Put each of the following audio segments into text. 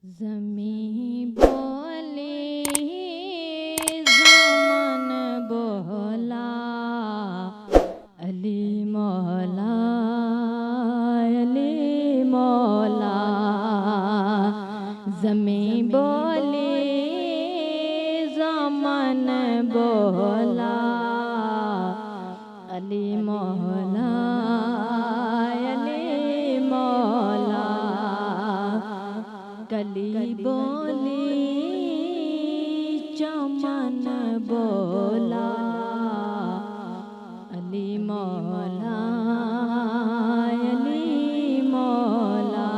ज़मीं बोली ज़मान बोला, अली मौला अली मौला। ज़मीं बोली ज़मान बोला, अली मौला अली मौला। कली बोली चमन बोला, अली मौला अली मौला।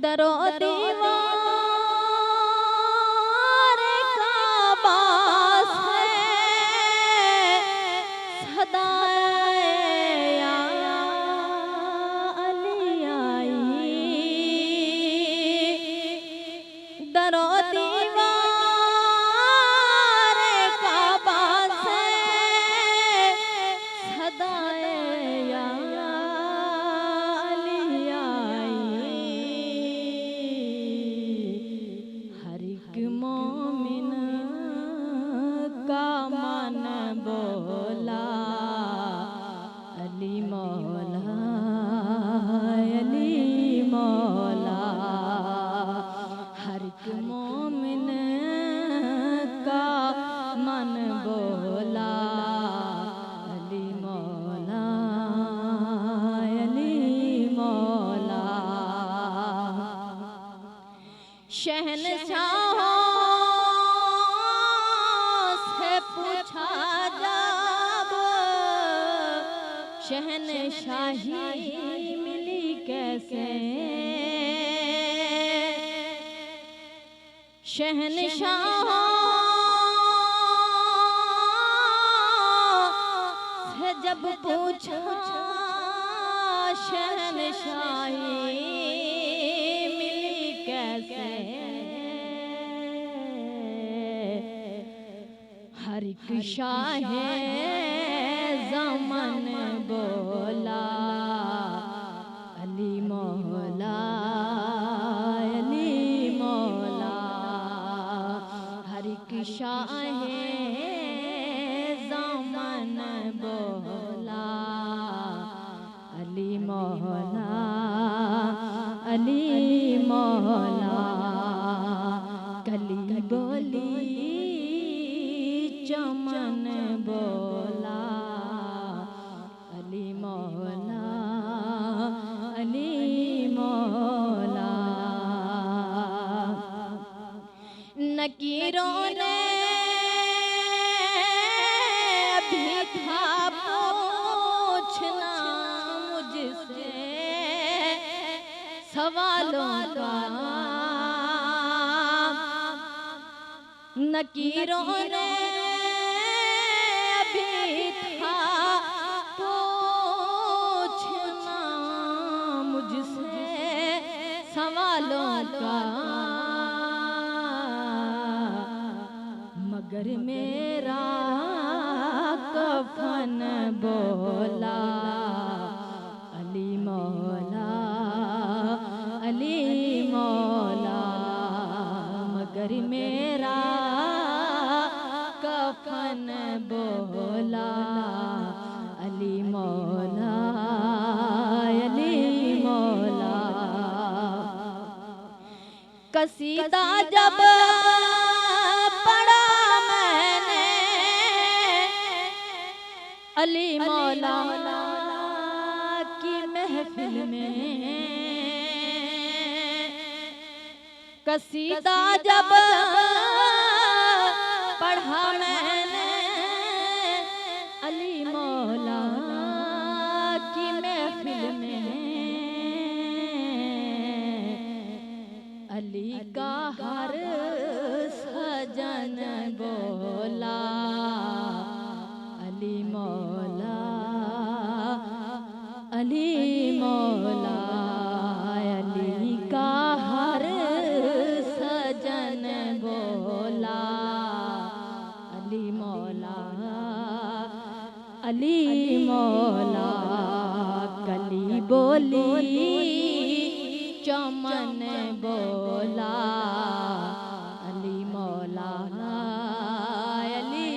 दरो दीवार का बास है सदा दरो दीवार का बास है सदाए या अली आई। हर एक मोमिन का मन बोला, अली मौला अली मौला। हर एक मोमिन का मन बोला, अली मौला अली मौला। शहनशाहों से पूछा जब शहनशाही मिली कैसे, शहनशाहों से जब पूछा शहनशाही मिली कैसे, हर एक शाहे ज़मान बोला, अली मौला अली मौला। हर एक शाहे ज़मान बोला, अली मौला अली मौला। कली बोली चमन बोला, अली मौला अली मौला। नकीरों ने अभी था पूछना मुझसे सवालों का, नकीरों ने अभी था पूछना मुझसे सवालों का, मगर मेरा कफन बोला, अली मौला अली मौला। मगर मेरा कफन बोला, अली मौला अली मौला। कसीदा जब पढ़ा मैंने अली मौला की महफिल में, कसीदा जब पढ़ा मैंने अली मौला की महफिल में, अली का हर सजन बोला, अली मौला अली मौला। अली का हर सजन बोला, अली मौला अली मौला। कली बोली चमन बोला अली मौला अली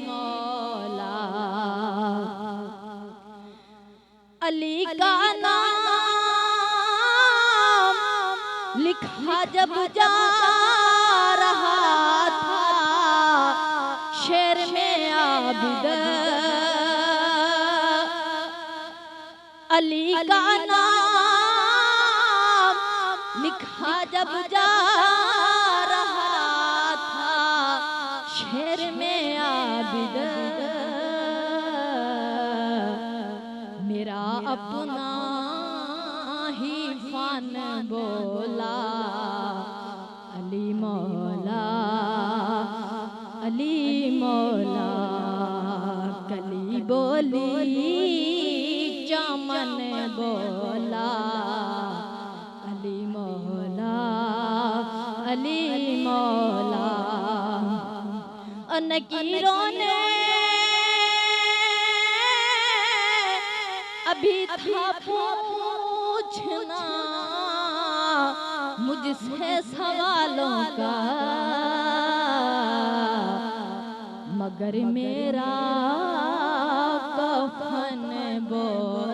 मौला। अली का नाम लिखा जब जा रहा था शेर में आबिद, अली का नाम लिखा जब जा रहा था शेर में आबिद, मेरा अपना ही फान बोला अली मौला अली मौला। कली बोली चमन बोला अली मौला अली मौला। नकीरों ने अभी था पूछना मुझसे सवालों का, मगर मेरा कफन बोला